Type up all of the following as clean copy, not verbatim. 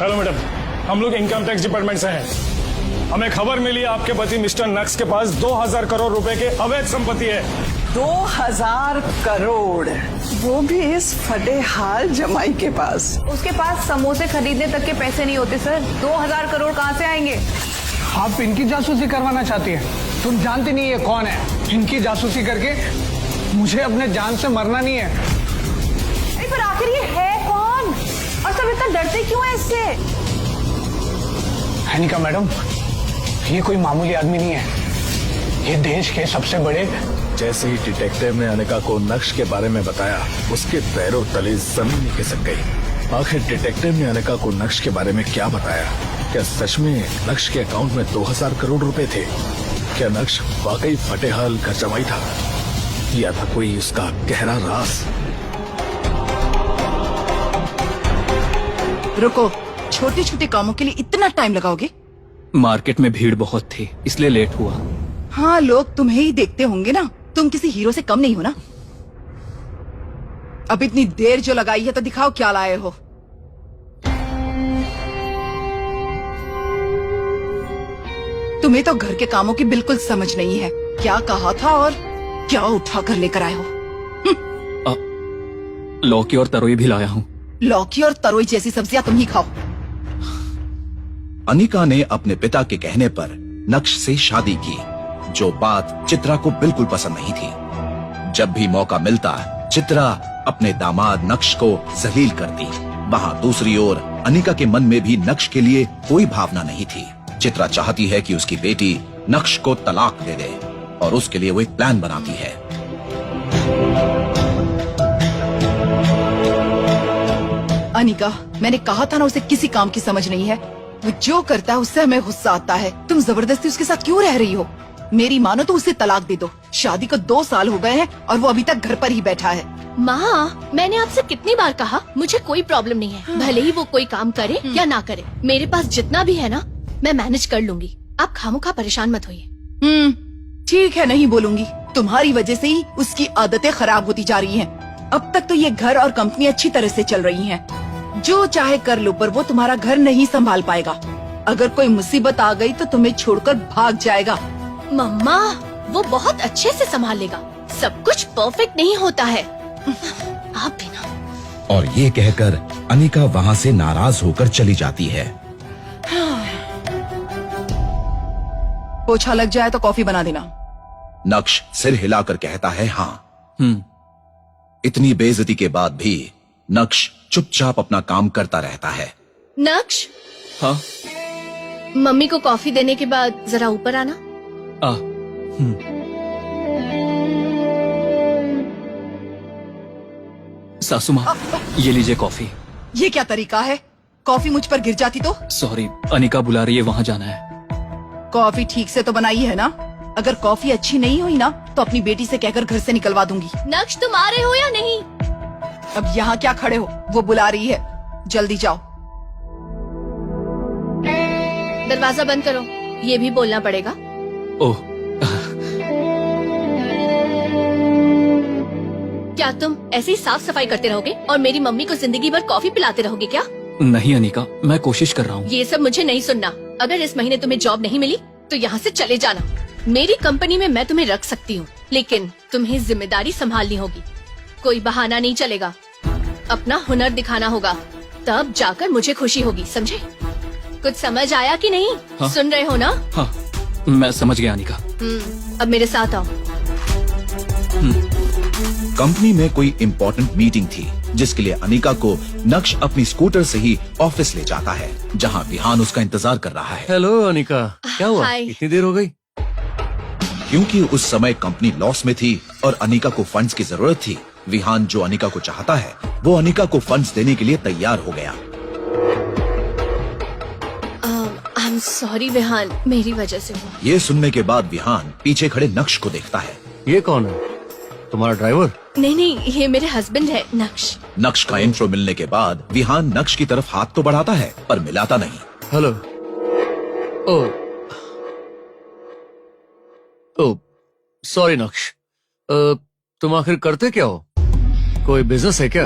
Hello madam, हम लोग income tax department से हैं। हमें खबर मिली आपके पति मिस्टर नक्श के पास 2000 करोड़ रुपए के अवैध संपत्ति है। 2000 करोड़, वो भी इस फटेहाल जमाई के पास। उसके पास समोसे खरीदने तक के पैसे नहीं होते सर। 2000 करोड़ कहाँ से आएंगे? आप इनकी जासूसी करवाना चाहती है? तुम जानती नहीं ये कौन है। इनकी जासूसी करके मुझे अपने जान से मरना नहीं है। अरे पर आखिर ये है कौन और सब इतना डरते क्यों है इससे? अनिका मैडम, ये कोई मामूली आदमी नहीं है। ये देश के सबसे बड़े। जैसे ही डिटेक्टिव ने अनिका को नक्श के बारे में बताया, उसके पैरों तले जमीन ही खिसक गई। आखिर डिटेक्टिव ने अनिका को नक्श के बारे में क्या बताया? क्या सच में नक्श के अकाउंट में 2000 करोड़ रुपए थे? क्या नक्श वाकई फटेहाल का जमाई था या था कोई उसका गहरा राज? रुको, छोटे छोटे कामों के लिए इतना टाइम लगाओगे? मार्केट में भीड़ बहुत थी इसलिए लेट हुआ। हाँ, लोग तुम्हें ही देखते होंगे ना। तुम किसी हीरो से कम नहीं हो ना। अब इतनी देर जो लगाई है तो दिखाओ क्या लाए हो। तुम्हें तो घर के कामों की बिल्कुल समझ नहीं है। क्या कहा था और क्या उठा कर लेकर आए हो? लौकी और तरोई भी लाया हूँ। लौकी और तरोई जैसी सब्जियां तुम ही खाओ। अनिका ने अपने पिता के कहने पर नक्श से शादी की, जो बात चित्रा को बिल्कुल पसंद नहीं थी। जब भी मौका मिलता, चित्रा अपने दामाद नक्श को जलील करती। वहाँ दूसरी ओर अनिका के मन में भी नक्श के लिए कोई भावना नहीं थी। चित्रा चाहती है कि उसकी बेटी नक्श को तलाक दे दे और उसके लिए वो एक प्लान बनाती है। अनिका, मैंने कहा था ना, उसे किसी काम की समझ नहीं है। वो जो करता है उससे हमें गुस्सा आता है। तुम जबरदस्ती उसके साथ क्यों रह रही हो? मेरी मानो तो उसे तलाक दे दो। शादी को 2 साल हो गए हैं और वो अभी तक घर पर ही बैठा है। माँ, मैंने आपसे कितनी बार कहा मुझे कोई प्रॉब्लम नहीं है। भले ही वो कोई काम करे या ना करे, मेरे पास जितना भी है ना मैं मैनेज कर लूंगी। आप खामोखा परेशान मत होइए। ठीक है, नहीं बोलूंगी। तुम्हारी वजह से ही उसकी आदतें खराब होती जा रही हैं। अब तक तो ये घर और कंपनी अच्छी तरह से चल रही हैं। जो चाहे कर लो, पर वो तुम्हारा घर नहीं संभाल पाएगा। अगर कोई मुसीबत आ गई तो तुम्हें छोड़कर भाग जाएगा। मम्मा, वो बहुत अच्छे से संभाल लेगा। सब कुछ परफेक्ट नहीं होता है। आप भी ना। और ये कहकर अनिका वहाँ से नाराज होकर चली जाती है। पोछा लग जाए तो कॉफी बना देना। नक्श सिर हिलाकर कहता है हाँ। इतनी बेइज्जती के बाद भी नक्श चुपचाप अपना काम करता रहता है। नक्श, हाँ? मम्मी को कॉफी देने के बाद जरा ऊपर आना। सासू माँ, ये लीजिए कॉफी। ये क्या तरीका है? कॉफी मुझ पर गिर जाती तो? सॉरी, अनिका बुला रही है, वहाँ जाना है। कॉफी ठीक से तो बनाई है ना? अगर कॉफी अच्छी नहीं हुई ना तो अपनी बेटी से कहकर घर से निकलवा दूंगी। नक्श, तुम आ रहे हो या नहीं? अब यहाँ क्या खड़े हो? वो बुला रही है, जल्दी जाओ। दरवाजा बंद करो, ये भी बोलना पड़ेगा। ओह, क्या तुम ऐसी साफ सफाई करते रहोगे और मेरी मम्मी को जिंदगी भर कॉफी पिलाते रहोगे क्या? नहीं अनिका, मैं कोशिश कर रहा हूँ। ये सब मुझे नहीं सुनना। अगर इस महीने तुम्हें जॉब नहीं मिली तो यहाँ से चले जाना। मेरी कंपनी में मैं तुम्हें रख सकती हूँ, लेकिन तुम्हें जिम्मेदारी संभालनी होगी। कोई बहाना नहीं चलेगा। अपना हुनर दिखाना होगा, तब जाकर मुझे खुशी होगी, समझे? कुछ समझ आया कि नहीं? हाँ? सुन रहे हो ना? हाँ, मैं समझ गया अनिका। अब मेरे साथ आओ। कंपनी में कोई इम्पोर्टेंट मीटिंग थी, जिसके लिए अनिका को नक्श अपनी स्कूटर से ही ऑफिस ले जाता है, जहां विहान उसका इंतजार कर रहा है। हेलो अनिका, क्या हुआ? हाय। इतनी देर हो गई? क्योंकि उस समय कंपनी लॉस में थी और अनिका को फंड्स की जरूरत थी, विहान जो अनिका को चाहता है वो अनिका को फंड्स देने के लिए तैयार हो गया। आई एम सॉरी विहान, मेरी वजह से हुआ। ये सुनने के बाद विहान पीछे खड़े नक्श को देखता है। ये कौन है? तुम्हारा ड्राइवर? नहीं, ये मेरे हस्बैंड है, नक्श। नक्श का इंट्रो मिलने के बाद विहान नक्श की तरफ हाथ तो बढ़ाता है पर मिलाता नहीं। हेलो। ओ सॉरी नक्श, तुम आखिर करते क्या हो? कोई बिजनेस है क्या?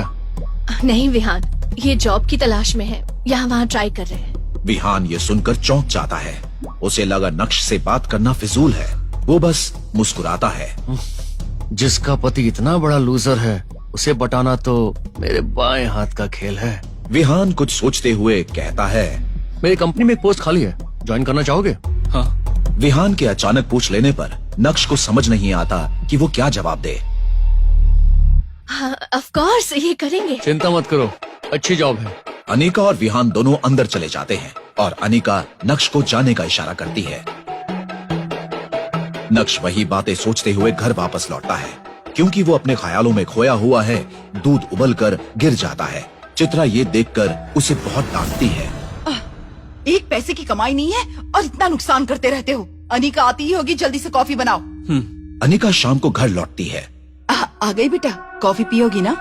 नहीं विहान, ये जॉब की तलाश में है। यहाँ वहाँ ट्राई कर रहे हैं। विहान ये सुनकर चौंक जाता है। उसे लगा नक्श से बात करना फिजूल है। वो बस मुस्कुराता है। जिसका पति इतना बड़ा लूजर है उसे बटाना तो मेरे बाएं हाथ का खेल है। विहान कुछ सोचते हुए कहता है। मेरी कंपनी में एक पोस्ट खाली है, ज्वाइन करना चाहोगे? हाँ। विहान के अचानक पूछ लेने पर नक्श को समझ नहीं आता कि वो क्या जवाब दे। हाँ, ऑफ कोर्स ये करेंगे। चिंता मत करो, अच्छी जॉब है। अनिका और विहान दोनों अंदर चले जाते हैं और अनिका नक्श को जाने का इशारा करती है। नक्श वही बातें सोचते हुए घर वापस लौटता है। क्योंकि वो अपने ख्यालों में खोया हुआ है, दूध उबलकर गिर जाता है। चित्रा ये देखकर उसे बहुत डांटती है। एक पैसे की कमाई नहीं है और इतना नुकसान करते रहते हो। अनिका आती ही होगी, जल्दी से कॉफी बनाओ। अनिका शाम को घर लौटती है आ गई बेटा, कॉफी पियोगी ना?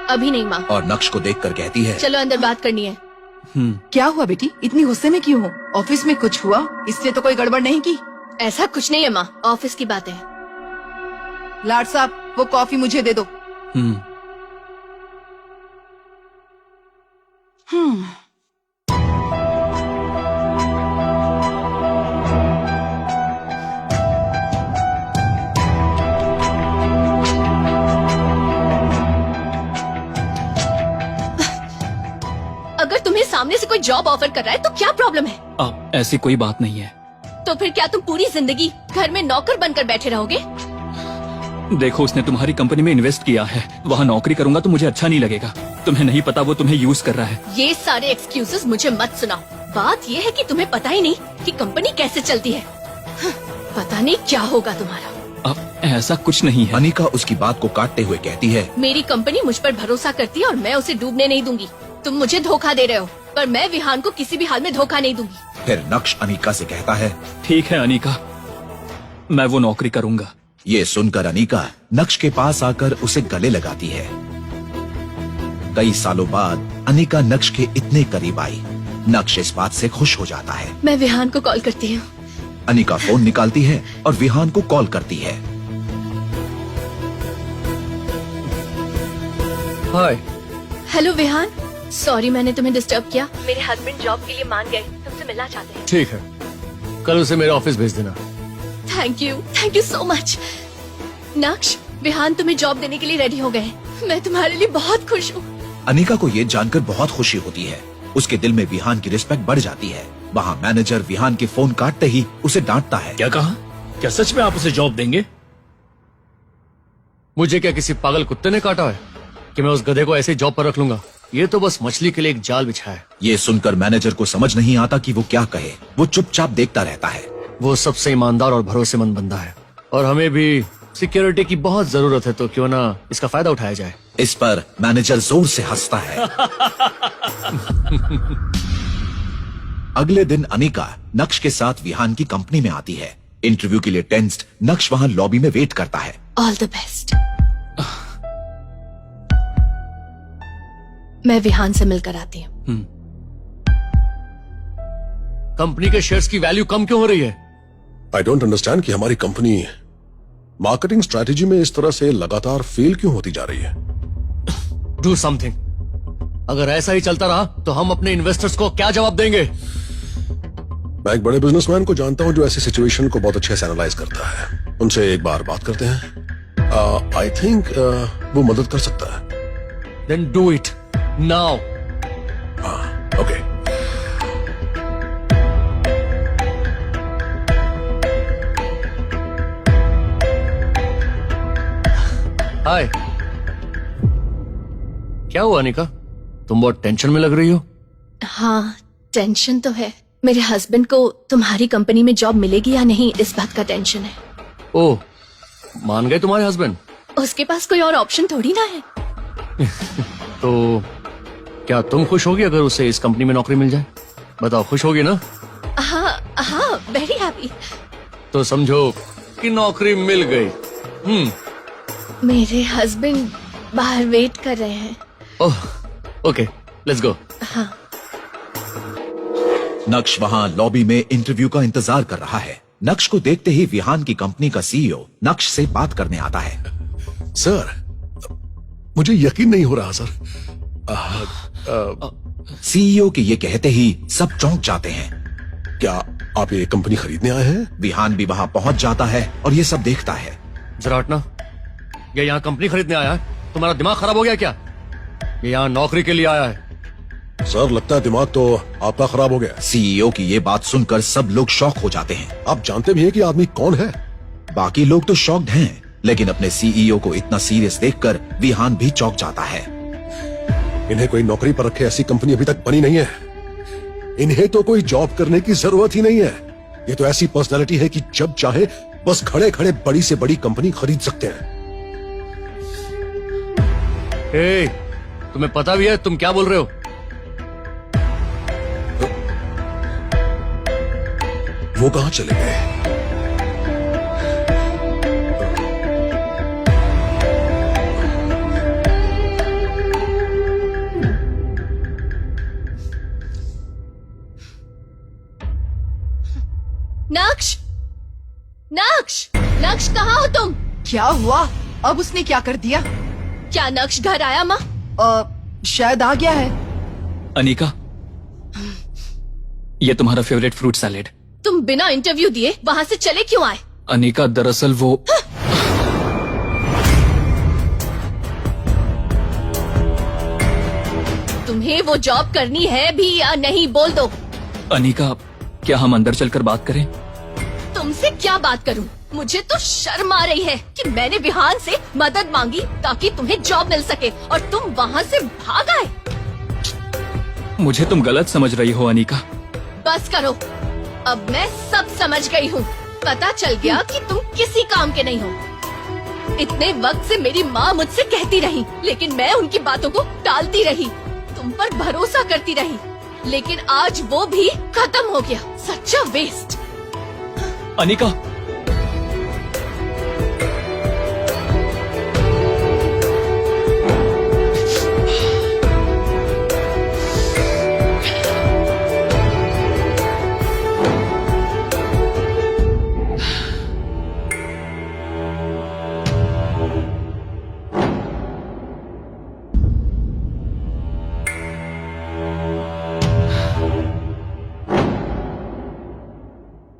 अभी नहीं माँ। और नक्श को देखकर कहती है। चलो अंदर बात करनी है। क्या हुआ बेटी, इतनी गुस्से में क्यों हो? ऑफिस में कुछ हुआ इसलिए तो कोई गड़बड़ नहीं की? ऐसा कुछ नहीं है माँ, ऑफिस की बात है। लाड साहब, वो कॉफी मुझे दे दो। अगर तुम्हें सामने से कोई जॉब ऑफर कर रहा है तो क्या प्रॉब्लम है? ऐसी कोई बात नहीं है। तो फिर क्या तुम पूरी जिंदगी घर में नौकर बनकर बैठे रहोगे? देखो, उसने तुम्हारी कंपनी में इन्वेस्ट किया है। वहाँ नौकरी करूंगा तो मुझे अच्छा नहीं लगेगा। तुम्हें नहीं पता वो तुम्हें यूज कर रहा है। ये सारे एक्सक्यूजेस मुझे मत सुनाओ। बात ये है कि तुम्हें पता ही नहीं कि कंपनी कैसे चलती है। पता नहीं क्या होगा तुम्हारा। ऐसा कुछ नहीं है। अनिका उसकी बात को काटते हुए कहती है। मेरी कंपनी मुझ पर भरोसा करती है और मैं उसे डूबने नहीं दूंगी। तुम मुझे धोखा दे रहे हो, पर मैं विहान को किसी भी हाल में धोखा नहीं दूंगी। फिर नक्श अनिका से कहता है। ठीक है अनिका, मैं वो नौकरी करूंगा। ये सुनकर अनिका नक्श के पास आकर उसे गले लगाती है। कई सालों बाद अनिका नक्श के इतने करीब आई। नक्श इस बात से खुश हो जाता है। मैं विहान को कॉल करती हूँ। अनिका फोन निकालती है और विहान को कॉल करती है। हाय। हेलो विहान, सॉरी मैंने तुम्हें डिस्टर्ब किया। मेरे हस्बैंड जॉब के लिए मान गए, तुमसे मिलना चाहते हैं। ठीक है, कल उसे मेरे ऑफिस भेज देना। Thank you so much. नक्श, विहान तुम्हें जॉब देने के लिए रेडी हो गए। मैं तुम्हारे लिए बहुत खुश हूँ। अनिका को ये जानकर बहुत खुशी होती है। उसके दिल में विहान की रिस्पेक्ट बढ़ जाती है। वहाँ मैनेजर विहान के फोन काटते ही उसे डांटता है। क्या कहा? क्या सच में आप उसे जॉब देंगे? मुझे क्या किसी पागल कुत्ते ने काटा है कि मैं उस गधे को ऐसे जॉब पर रख लूंगा? ये तो बस मछली के लिए एक जाल बिछा है। ये सुनकर मैनेजर को समझ नहीं आता कि वो क्या कहे। वो चुपचाप देखता रहता है। वो सबसे ईमानदार और भरोसेमंद बंदा है और हमें भी सिक्योरिटी की बहुत जरूरत है, तो क्यों ना इसका फायदा उठाया जाए। इस पर मैनेजर जोर से हंसता है। अगले दिन अनिका नक्श के साथ विहान की कंपनी में आती है। इंटरव्यू के लिए टेंस्ड नक्श वहाँ लॉबी में वेट करता है। All the best. मैं विहान से मिलकर आती हूँ। कंपनी के शेयर्स की वैल्यू कम क्यों हो रही है? आई डोंट अंडरस्टैंड कि हमारी कंपनी मार्केटिंग स्ट्रेटेजी में इस तरह से लगातार फेल क्यों होती जा रही है। Do something. अगर ऐसा ही चलता रहा तो हम अपने इन्वेस्टर्स को क्या जवाब देंगे? मैं एक बड़े बिजनेसमैन को जानता हूं जो ऐसी सिचुएशन को बहुत अच्छे से एनालाइज करता है। उनसे एक बार बात करते हैं। आई थिंक वो मदद कर सकता है। Then do it now. Okay. Hi. क्या हुआ अनिका, तुम बहुत टेंशन में लग रही हो? हाँ, टेंशन तो है। मेरे हस्बैंड को तुम्हारी कंपनी में जॉब मिलेगी या नहीं, इस बात का टेंशन है। ओह, मान गए तुम्हारे हस्बैंड? उसके पास कोई और ऑप्शन थोड़ी ना है। तो क्या तुम खुश होगी अगर उसे इस कंपनी में नौकरी मिल जाए? बताओ, खुश होगी ना? हाँ, वेरी हैप्पी। तो समझो कि नौकरी मिल गई। मेरे हस्बैंड बाहर वेट कर रहे हैं। ओह, ओके, लेट्स गो। हाँ। नक्श वहाँ लॉबी में इंटरव्यू का इंतजार कर रहा है। नक्श को देखते ही विहान की कंपनी का सीईओ नक्श से बात करने आता है। सर, मुझे यकीन नहीं हो रहा सर। सीईओ के ये कहते ही सब चौंक जाते हैं। क्या आप ये कंपनी खरीदने आए हैं? विहान भी वहां पहुंच जाता है और ये सब देखता है। जरा हटना। ये यहाँ कंपनी खरीदने आया है? तुम्हारा दिमाग खराब हो गया क्या? ये यहाँ नौकरी के लिए आया है। सर, लगता है दिमाग तो आपका खराब हो गया। सीईओ की ये बात सुनकर सब लोग शॉक हो जाते हैं। आप जानते भी हैं कि आदमी कौन है? बाकी लोग तो शॉक्ड हैं, लेकिन अपने सीईओ को इतना सीरियस देखकर विहान भी चौंक जाता है। इन्हें कोई नौकरी पर रखे ऐसी कंपनी अभी तक बनी नहीं है। इन्हें तो कोई जॉब करने की जरूरत ही नहीं है। ये तो ऐसी पर्सनालिटी है कि जब चाहे बस खड़े खड़े बड़ी से बड़ी कंपनी खरीद सकते हैं। ए, तुम्हें पता भी है तुम क्या बोल रहे हो? वो कहां चले गए? नक्श, नक्श, नक्श कहाँ हो तुम? क्या हुआ? अब उसने क्या कर दिया? क्या नक्श घर आया माँ? शायद आ गया है। अनिका, ये तुम्हारा फेवरेट फ्रूट सैलेड। तुम बिना इंटरव्यू दिए वहाँ से चले क्यों आए? अनिका, दरअसल वो तुम्हें वो जॉब करनी है भी या नहीं, बोल दो। अनिका, क्या हम अंदर चलकर बात करें? तुमसे क्या बात करूं? मुझे तो शर्म आ रही है कि मैंने विहान से मदद मांगी ताकि तुम्हें जॉब मिल सके और तुम वहाँ से भाग आए। मुझे तुम गलत समझ रही हो अनिका। बस करो, अब मैं सब समझ गई हूँ। पता चल गया कि तुम किसी काम के नहीं हो। इतने वक्त से मेरी माँ मुझसे कहती रही, लेकिन मैं उनकी बातों को टालती रही, तुम पर भरोसा करती रही, लेकिन आज वो भी खत्म हो गया। सच्चा वेस्ट। अनिका,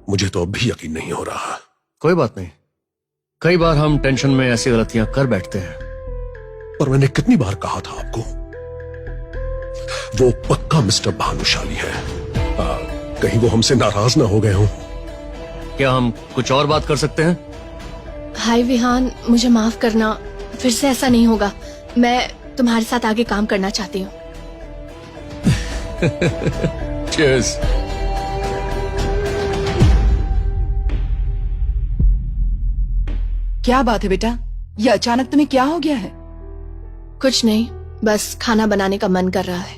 मुझे तो अब भी यकीन नहीं हो रहा। कोई बात नहीं, कई बार हम टेंशन में ऐसी गलतियां कर बैठते हैं। पर मैंने कितनी बार कहा था आपको, वो पक्का मिस्टर भानुशाली है। कहीं वो हमसे नाराज ना हो गए हों। क्या हम कुछ और बात कर सकते हैं? हाय विहान, मुझे माफ करना, फिर से ऐसा नहीं होगा। मैं तुम्हारे साथ आगे काम करना चाहती हूँ। Cheers. क्या बात है बेटा? ये अचानक तुम्हें क्या हो गया है? कुछ नहीं, बस खाना बनाने का मन कर रहा है।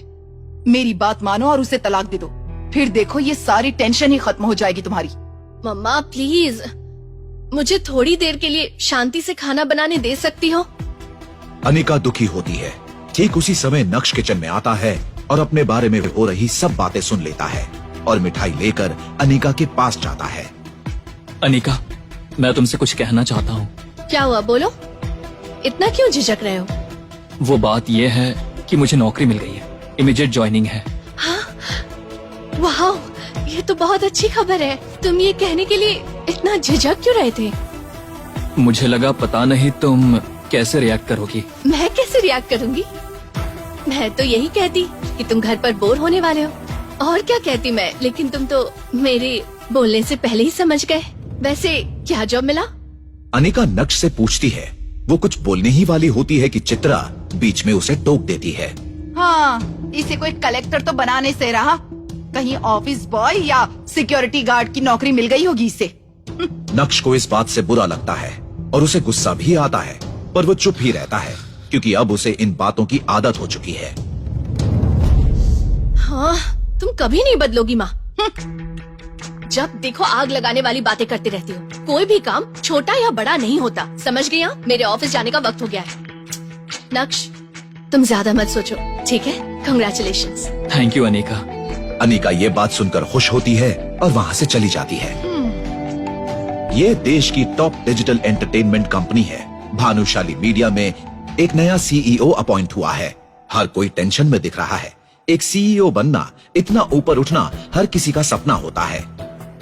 मेरी बात मानो और उसे तलाक दे दो, फिर देखो ये सारी टेंशन ही खत्म हो जाएगी तुम्हारी। मम्मा प्लीज, मुझे थोड़ी देर के लिए शांति से खाना बनाने दे सकती हो? अनिका दुखी होती है। ठीक उसी समय नक्श किचन में आता है और अपने बारे में हो रही सब बातें सुन लेता है और मिठाई लेकर अनिका के पास जाता है। अनिका, मैं तुमसे कुछ कहना चाहता हूँ। क्या हुआ, बोलो। इतना क्यों झिझक रहे हो? वो बात ये है कि मुझे नौकरी मिल गई है, इमीडिएट ज्वाइनिंग है। वाह, ये तो बहुत अच्छी खबर है। तुम ये कहने के लिए इतना झिझक क्यों रहे थे? मुझे लगा पता नहीं तुम कैसे रिएक्ट करोगी। मैं कैसे रिएक्ट करूंगी? मैं तो यही कहती कि तुम घर पर बोर होने वाले हो, और क्या कहती मैं। लेकिन तुम तो मेरे बोलने से पहले ही समझ गए। वैसे क्या जॉब मिला? अनिका नक्श से पूछती है। वो कुछ बोलने ही वाली होती है कि चित्रा बीच में उसे टोक देती है। हाँ, इसे कोई कलेक्टर तो बनाने से रहा, कहीं ऑफिस बॉय या सिक्योरिटी गार्ड की नौकरी मिल गई होगी इसे। नक्श को इस बात से बुरा लगता है और उसे गुस्सा भी आता है, पर वो चुप ही रहता है क्योंकि अब उसे इन बातों की आदत हो चुकी है। हाँ, तुम कभी नहीं बदलोगी माँ। जब देखो आग लगाने वाली बातें करती रहती हो। कोई भी काम छोटा या बड़ा नहीं होता, समझ गई? मेरे ऑफिस जाने का वक्त हो गया है। नक्श, तुम ज्यादा मत सोचो, ठीक है? Congratulations. Thank you Anika. Anika ये बात सुनकर खुश होती है और वहाँ से चली जाती है। ये देश की टॉप डिजिटल एंटरटेनमेंट कंपनी है। भानुशाली मीडिया में एक नया सीईओ अपॉइंट हुआ है। हर कोई टेंशन में दिख रहा है एक सीईओ बनना, इतना ऊपर उठना हर किसी का सपना होता है।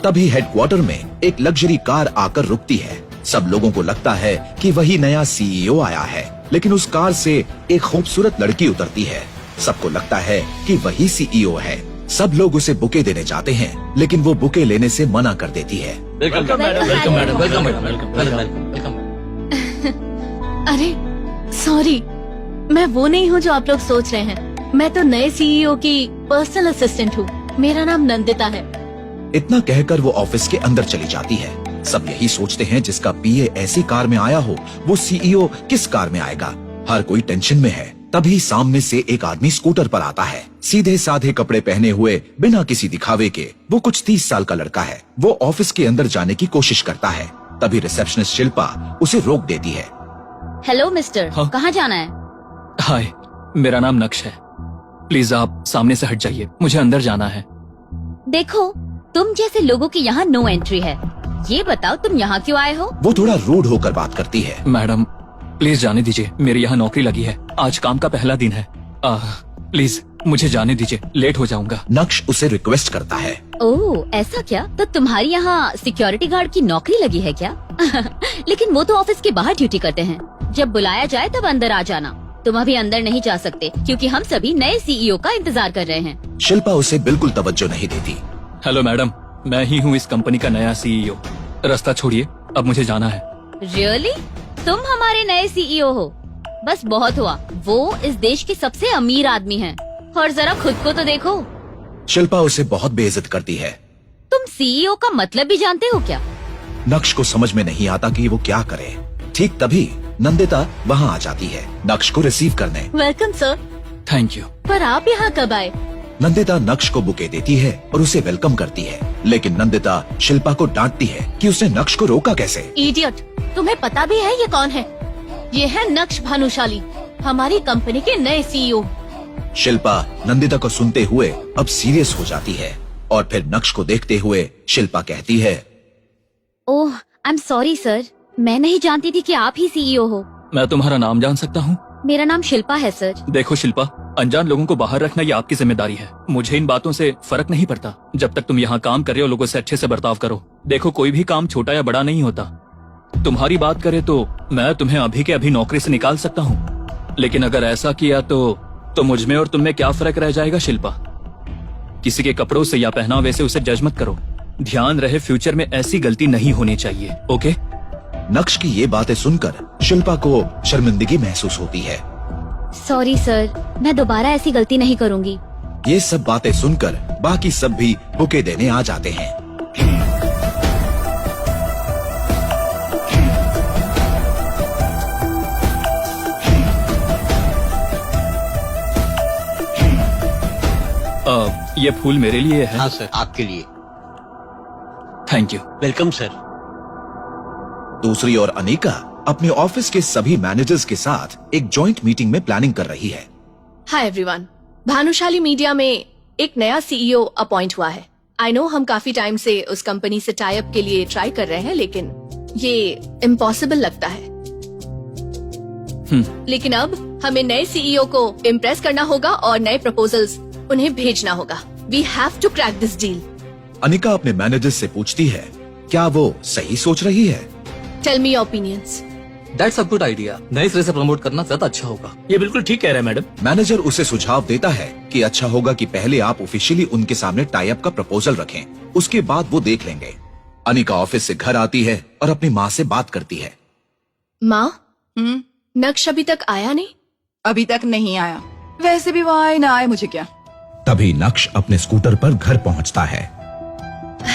तभी हेडक्वार्टर में एक लग्जरी कार आकर रुकती है। सब लोगों को लगता है कि वही नया सीईओ आया है, लेकिन उस कार से एक खूबसूरत लड़की उतरती है। सबको लगता है कि वही सीईओ है। सब लोग उसे बुके देने जाते हैं, लेकिन वो बुके लेने से मना कर देती है। Welcome madam, welcome madam, welcome madam, welcome. अरे सॉरी, मैं वो नहीं हूँ जो आप लोग सोच रहे हैं। मैं तो नए सीईओ की पर्सनल असिस्टेंट हूँ। मेरा नाम नंदिता है। इतना कहकर वो ऑफिस के अंदर चली जाती है। सब यही सोचते हैं जिसका पीए ऐसी कार में आया हो, वो सीईओ किस कार में आएगा। हर कोई टेंशन में है। तभी सामने से एक आदमी स्कूटर पर आता है। सीधे साधे कपड़े पहने हुए, बिना किसी दिखावे के। वो कुछ 30 साल का लड़का है। वो ऑफिस के अंदर जाने की कोशिश करता है। तभी रिसेप्शनिस्ट शिल्पा उसे रोक देती है। हेलो मिस्टर, हाँ? कहाँ जाना है? हाय, मेरा नाम नक्श है। प्लीज आप सामने से हट जाइए, मुझे अंदर जाना है। देखो, तुम जैसे लोगों की यहाँ नो एंट्री है। ये बताओ तुम यहाँ क्यों आए हो? वो थोड़ा रूड होकर बात करती है। मैडम प्लीज जाने दीजिए, मेरी यहाँ नौकरी लगी है। आज काम का पहला दिन है। प्लीज मुझे जाने दीजिए, लेट हो जाऊंगा। नक्श उसे रिक्वेस्ट करता है। ओह, ऐसा क्या? तो तुम्हारी यहाँ सिक्योरिटी गार्ड की नौकरी लगी है क्या? लेकिन वो तो ऑफिस के बाहर ड्यूटी करते हैं। जब बुलाया जाए तब अंदर आ जाना। तुम अभी अंदर नहीं जा सकते क्योंकि हम सभी नए सीईओ का इंतजार कर रहे हैं। शिल्पा उसे बिल्कुल तवज्जो नहीं देती। हेलो मैडम, मैं ही हूँ इस कंपनी का नया सीईओ। रास्ता छोड़िए, अब मुझे जाना है। रियली? तुम हमारे नए सीईओ हो? बस बहुत हुआ। वो इस देश के सबसे अमीर आदमी हैं। और जरा खुद को तो देखो। शिल्पा उसे बहुत बेइज्जत करती है। तुम सीईओ का मतलब भी जानते हो क्या? नक्श को समझ में नहीं आता कि वो क्या करे। ठीक तभी नंदिता वहाँ आ जाती है नक्श को रिसीव करने। Welcome sir. Thank you. पर आप यहाँ कब आए? नंदिता नक्श को बुके देती है और उसे वेलकम करती है। लेकिन नंदिता शिल्पा को डांटती है कि उसने नक्श को रोका कैसे। इडियट, तुम्हें पता भी है ये कौन है? ये है नक्श भानुशाली, हमारी कंपनी के नए सीईओ। शिल्पा नंदिता को सुनते हुए अब सीरियस हो जाती है और फिर नक्श को देखते हुए शिल्पा कहती है, ओह, आई एम सॉरी सर। मैं नहीं जानती थी कि आप ही सीईओ हो। मैं तुम्हारा नाम जान सकता हूँ? मेरा नाम शिल्पा है सर। देखो शिल्पा, अनजान लोगों को बाहर रखना ये आपकी जिम्मेदारी है। मुझे इन बातों से फर्क नहीं पड़ता। जब तक तुम यहाँ काम कर रहे हो, लोगों से अच्छे से बर्ताव करो। देखो, कोई भी काम छोटा या बड़ा नहीं होता। तुम्हारी बात करे तो मैं तुम्हें अभी के अभी नौकरी से निकाल सकता हूँ, लेकिन अगर ऐसा किया तो मुझ में और तुम में क्या फर्क रह जाएगा शिल्पा? किसी के कपड़ों से या पहनावे से उसे जज मत करो। ध्यान रहे, फ्यूचर में ऐसी गलती नहीं होनी चाहिए। ओके? नक्श की ये बातें सुनकर शिल्पा को शर्मिंदगी महसूस होती है। सॉरी सर, मैं दोबारा ऐसी गलती नहीं करूँगी। ये सब बातें सुनकर बाकी सब भी बुके देने आ जाते हैं। ये फूल मेरे लिए है। हाँ सर, आपके लिए। Thank you. Welcome sir. दूसरी ओर अनिका अपने ऑफिस के सभी मैनेजर्स के साथ एक जॉइंट मीटिंग में प्लानिंग कर रही है। हाय एवरीवन, भानुशाली मीडिया में एक नया सीईओ अपॉइंट हुआ है। आई नो हम काफी टाइम से उस कंपनी से टाई अप के लिए ट्राई कर रहे हैं, लेकिन ये इम्पॉसिबल लगता है। लेकिन अब हमें नए सीईओ को इम्प्रेस करना होगा और नए प्रपोजल्स उन्हें भेजना होगा। We have to crack this deal. Anika अपने मैनेजर से पूछती है, क्या वो सही सोच रही है? Tell me your opinions. That's a good idea. नए सिरे से प्रमोट करना ज्यादा अच्छा होगा। ये बिल्कुल ठीक कह रहे हैं मैडम। मैनेजर उसे सुझाव देता है कि अच्छा होगा कि पहले आप ऑफिशियली उनके सामने टाई अप का प्रपोजल रखें, उसके बाद वो देख लेंगे। अनिका ऑफिस से घर आती है और अपनी माँ से बात करती है। माँ, नक्श अभी तक आया नहीं? अभी तक नहीं आया। वैसे भी वो आए ना आए मुझे क्या। तभी नक्श अपने स्कूटर पर घर पहुँचता है।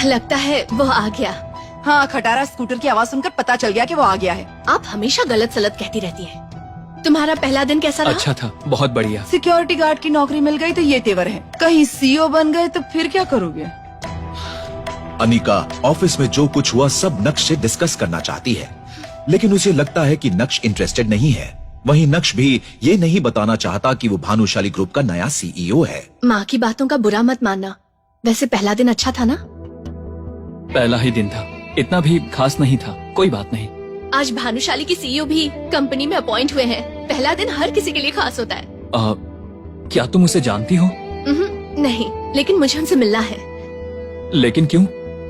लगता है वो आ गया। हाँ, खटारा स्कूटर की आवाज सुनकर पता चल गया कि वो आ गया है। आप हमेशा गलत सलत कहती रहती हैं। तुम्हारा पहला दिन कैसा रहा? अच्छा था, बहुत बढ़िया। सिक्योरिटी गार्ड की नौकरी मिल गई तो ये तेवर है, कहीं सीईओ बन गए तो फिर क्या करोगे? अनिका ऑफिस में जो कुछ हुआ सब नक्श से डिस्कस करना चाहती है, लेकिन उसे लगता है कि नक्श इंटरेस्टेड नहीं है। वहीं नक्श भी ये नहीं बताना चाहता कि वो भानुशाली ग्रुप का नया सीईओ है। माँ की बातों का बुरा मत मानना। वैसे पहला दिन अच्छा था ना? पहला ही दिन था, इतना भी खास नहीं था। कोई बात नहीं। आज भानुशाली की सीईओ भी कंपनी में अपॉइंट हुए हैं। पहला दिन हर किसी के लिए खास होता है। क्या तुम उसे जानती हो? नहीं, लेकिन मुझे उनसे मिलना है। लेकिन क्यों?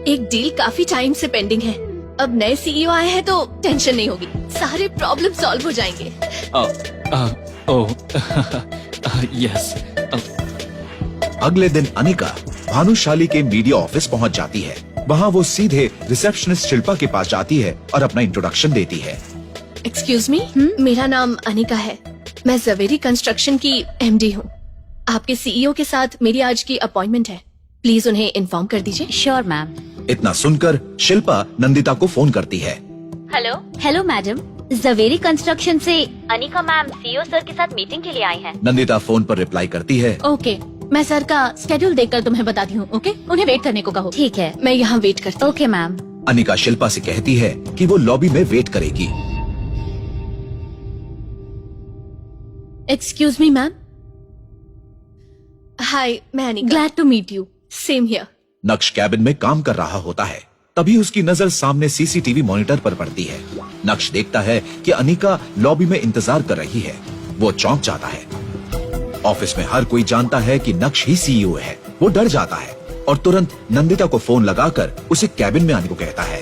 एक डील काफी टाइम से पेंडिंग है। अब नए सीईओ आए हैं तो टेंशन नहीं होगी, सारे प्रॉब्लम सॉल्व हो जाएंगे। यस। अगले दिन अनिका भानुशाली के मीडिया ऑफिस पहुंच जाती है। वहां वो सीधे रिसेप्शनिस्ट शिल्पा के पास जाती है और अपना इंट्रोडक्शन देती है। एक्सक्यूज मी, मेरा नाम अनिका है। मैं जवेरी कंस्ट्रक्शन की एमडी हूँ। आपके सीईओ के साथ मेरी आज की अपॉइंटमेंट है, प्लीज उन्हें इन्फॉर्म कर दीजिए। Sure ma'am. इतना सुनकर शिल्पा नंदिता को फोन करती है। हेलो मैडम, जवेरी कंस्ट्रक्शन से अनिका मैम सीईओ सर के साथ मीटिंग के लिए आई हैं। नंदिता फोन पर रिप्लाई करती है। ओके, मैं सर का स्केड्यूल देखकर तुम्हें बताती हूँ। ओके, उन्हें वेट करने को कहो। ठीक है, मैं यहाँ वेट करती हूँ। Okay ma'am. अनिका शिल्पा से कहती है कि वो लॉबी में वेट करेगी। Excuse me ma'am. हाय, मैं Anika. Glad to meet you. Same here. Naksh cabin में काम कर रहा होता है, तभी उसकी नजर सामने सीसीटीवी मॉनिटर पर पड़ती है। नक्श देखता है कि अनिका लॉबी में इंतजार कर रही है। वो चौंक जाता है। ऑफिस में हर कोई जानता है कि नक्श ही सीईओ है। वो डर जाता है और तुरंत नंदिता को फोन लगाकर उसे कैबिन में आने को कहता है।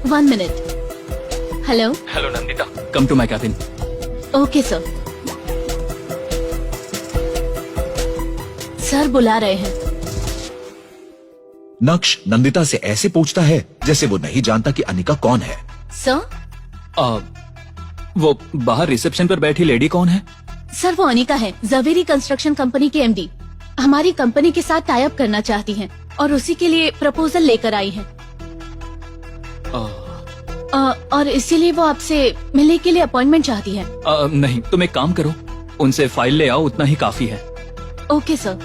1 minute. Hello Nandita, come to my cabin. Okay sir. Sir बुला रहे हैं। नक्श नंदिता से ऐसे पूछता है जैसे वो नहीं जानता कि अनिका कौन है। सर? वो बाहर रिसेप्शन पर बैठी लेडी कौन है? सर वो अनिका है, जवेरी कंस्ट्रक्शन कंपनी की एमडी। हमारी कंपनी के साथ टाई अप करना चाहती हैं और उसी के लिए प्रपोजल लेकर आई हैं। और इसीलिए वो आपसे मिलने के लिए अपॉइंटमेंट चाहती है। नहीं, तुम एक काम करो, उनसे फाइल ले आओ, उतना ही काफी है। Okay sir.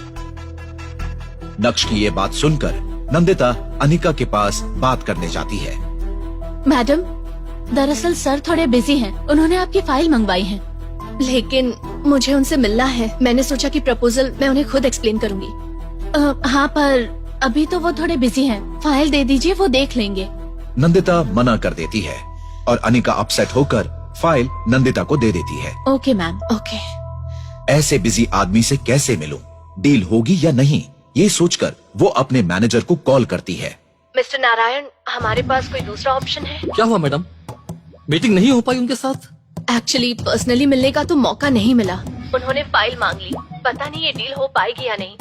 नक्श की ये बात सुनकर नंदिता अनिका के पास बात करने जाती है। मैडम, दरअसल सर थोड़े बिजी हैं, उन्होंने आपकी फाइल मंगवाई है, लेकिन मुझे उनसे मिलना है। मैंने सोचा कि प्रपोजल मैं उन्हें खुद एक्सप्लेन करूंगी। हाँ, पर अभी तो वो थोड़े बिजी हैं। फाइल दे दीजिए, वो देख लेंगे। नंदिता मना कर देती है और अनिका अपसेट होकर फाइल नंदिता को दे देती है। Okay ma'am, okay. ऐसे बिजी आदमी से कैसे मिलूं? डील होगी या नहीं, ये सोचकर वो अपने मैनेजर को कॉल करती है। मिस्टर नारायण, हमारे पास कोई दूसरा ऑप्शन है? क्या हुआ मैडम, मीटिंग नहीं हो पाई उनके साथ? एक्चुअली पर्सनली मिलने का तो मौका नहीं मिला। उन्होंने फाइल मांग ली, पता नहीं ये डील हो पाएगी या नहीं,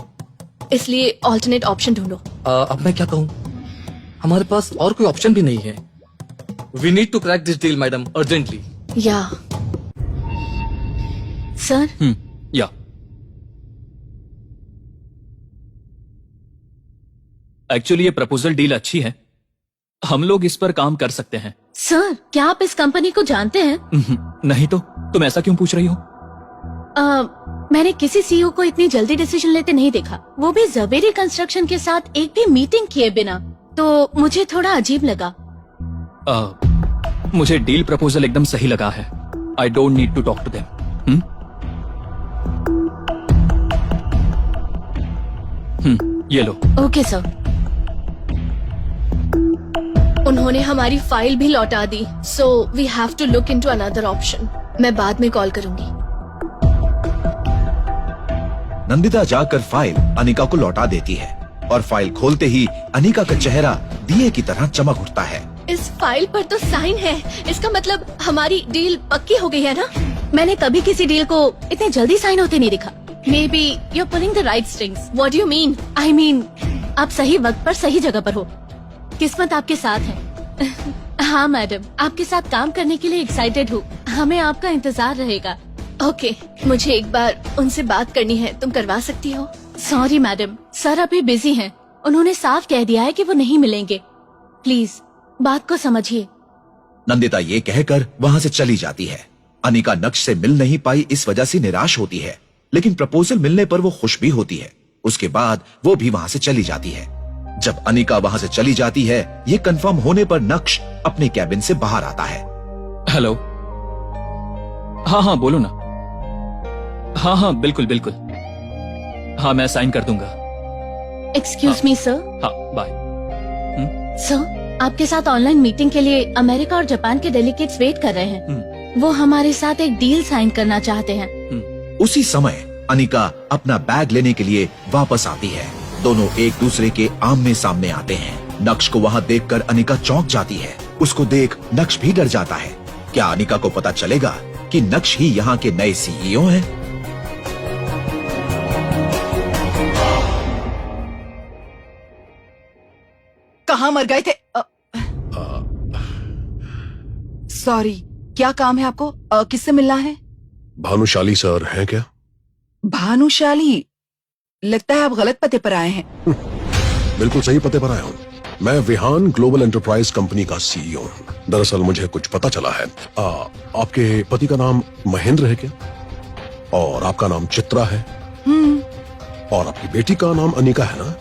इसलिए ऑल्टरनेट ऑप्शन ढूंढो। अब मैं क्या कहूँ, हमारे पास और कोई ऑप्शन भी नहीं है। We need to crack this deal madam, urgently. या सर? या एक्चुअली ये प्रपोजल डील अच्छी है, हम लोग इस पर काम कर सकते हैं। सर, क्या आप इस कंपनी को जानते हैं? नहीं तो तुम ऐसा क्यों पूछ रही हो? मैंने किसी सीईओ को इतनी जल्दी डिसीजन लेते नहीं देखा, वो भी जवेरी कंस्ट्रक्शन के साथ एक भी मीटिंग किए बिना, तो मुझे थोड़ा अजीब लगा। मुझे डील प्रपोजल एकदम सही लगा है। I don't need to talk to them. ये लो। Okay sir. उन्होंने हमारी फाइल भी लौटा दी, so we have to look into another option. मैं बाद में कॉल करूंगी। नंदिता जाकर फाइल अनिका को लौटा देती है और फाइल खोलते ही अनिका का चेहरा दिए की तरह चमक उठता है। इस फाइल पर तो साइन है, इसका मतलब हमारी डील पक्की हो गई है ना? मैंने कभी किसी डील को इतने जल्दी साइन होते नहीं देखा। Maybe you are pulling the right strings. What do you mean? I mean आप सही वक्त पर सही जगह पर हो। किस्मत आपके साथ है। हाँ मैडम, आपके साथ काम करने के लिए एक्साइटेड हूँ। हमें आपका इंतजार रहेगा। ओके, मुझे एक बार उनसे बात करनी है, तुम करवा सकती हो? सॉरी मैडम, सर अभी बिजी हैं। उन्होंने साफ कह दिया है कि वो नहीं मिलेंगे। प्लीज बात को समझिए। नंदिता ये कहकर वहाँ से चली जाती है। अनिका नक्श से मिल नहीं पाई, इस वजह से निराश होती है, लेकिन प्रपोजल मिलने पर वो खुश भी होती है। उसके बाद वो भी वहाँ से चली जाती है। जब अनिका वहाँ से चली जाती है, ये कंफर्म होने पर नक्श अपने कैबिन से बाहर आता है। हेलो। हाँ बोलो ना। हाँ बिल्कुल बिल्कुल। हाँ मैं साइन कर दूंगा। Excuse me sir. हाँ बाय। सर, आपके साथ ऑनलाइन मीटिंग के लिए अमेरिका और जापान के डेलीगेट्स वेट कर रहे हैं। वो हमारे साथ एक डील साइन करना चाहते हैं। उसी समय अनिका अपना बैग लेने के लिए वापस आती है। दोनों एक दूसरे के आमने सामने आते हैं। नक्श को वहाँ देखकर अनिका चौंक जाती है। उसको देख नक्श भी डर जाता है। क्या अनिका को पता चलेगा कि नक्श ही यहाँ के नए सीईओ हैं? कहाँ मर गए थे? सॉरी, क्या काम है आपको? किससे मिलना है? भानुशाली सर हैं क्या? भानुशाली? लगता है आप गलत पते पर आए हैं। बिल्कुल सही पते पर आया हूँ। मैं विहान ग्लोबल एंटरप्राइज कंपनी का सीईओ हूँ। दरअसल मुझे कुछ पता चला है। आपके पति का नाम महेंद्र है क्या? और आपका नाम चित्रा है? और आपकी बेटी का नाम अनिका है ना?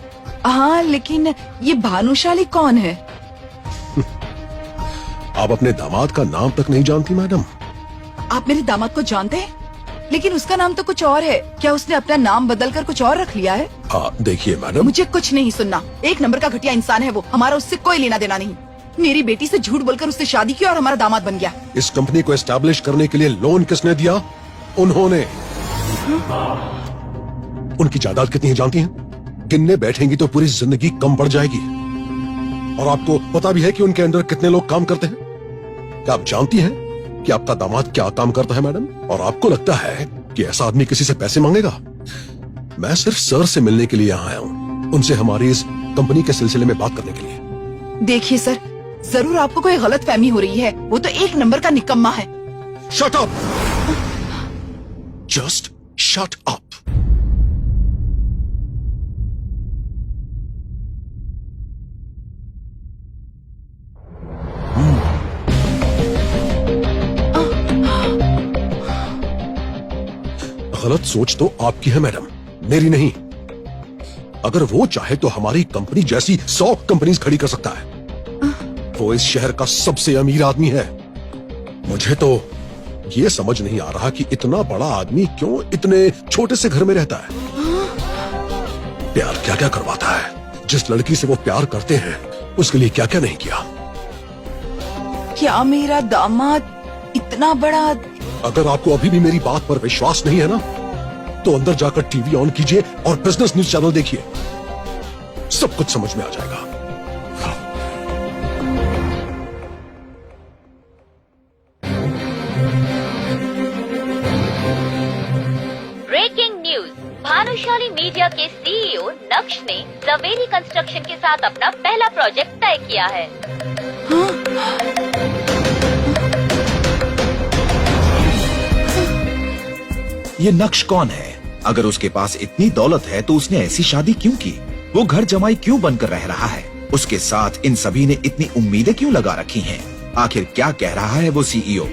हाँ, लेकिन ये भानुशाली कौन है? आप अपने दामाद का नाम तक नहीं जानती मैडम? आप मेरे दामाद को जानते हैं, लेकिन उसका नाम तो कुछ और है। क्या उसने अपना नाम बदलकर कुछ और रख लिया है? देखिए मैडम, मुझे कुछ नहीं सुनना। एक नंबर का घटिया इंसान है वो। हमारा उससे कोई लेना देना नहीं। मेरी बेटी से झूठ बोलकर उससे शादी की और हमारा दामाद बन गया। इस कंपनी को एस्टैब्लिश करने के लिए लोन किसने दिया? उन्होंने। उनकी जायदाद कितनी है जानती हैं? गिनने बैठेंगी तो पूरी जिंदगी कम पड़ जाएगी। और आपको पता भी है कि उनके अंडर कितने लोग काम करते हैं? क्या आप जानती हैं कि आपका दामाद क्या काम करता है मैडम? और आपको लगता है कि ऐसा आदमी किसी से पैसे मांगेगा? मैं सिर्फ सर से मिलने के लिए यहाँ आया हूँ, उनसे हमारी इस कंपनी के सिलसिले में बात करने के लिए। देखिए सर, जरूर आपको कोई गलत फहमी हो रही है। वो तो एक नंबर का निकम्मा है। Shut up! Just shut up! गलत सोच तो आपकी है मैडम, मेरी नहीं। अगर वो चाहे तो हमारी कंपनी जैसी 100 कंपनीज खड़ी कर सकता है। वो इस शहर का सबसे अमीर आदमी है। मुझे तो ये समझ नहीं आ रहा कि इतना बड़ा आदमी क्यों इतने छोटे से घर में रहता है। प्यार क्या क्या करवाता है। जिस लड़की से वो प्यार करते हैं उसके लिए क्या क्या नहीं किया। क्या मेरा दामाद इतना बड़ा? अगर आपको अभी भी मेरी बात पर विश्वास नहीं है ना, तो अंदर जाकर टीवी ऑन कीजिए और बिजनेस न्यूज चैनल देखिए। सब कुछ समझ में आ जाएगा। Breaking news. भानुशाली मीडिया के सीईओ नक्श ने जवेरी कंस्ट्रक्शन के साथ अपना पहला प्रोजेक्ट तय किया है। ये नक्श कौन है? अगर उसके पास इतनी दौलत है तो उसने ऐसी शादी क्यों की? वो घर जमाई क्यों बनकर रह रहा है? उसके साथ इन सभी ने इतनी उम्मीदें क्यों लगा रखी हैं? आखिर क्या कह रहा है वो सीईओ?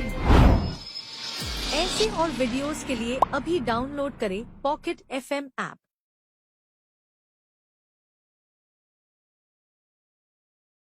ऐसे और वीडियोस के लिए अभी डाउनलोड करें पॉकेट FM ऐप।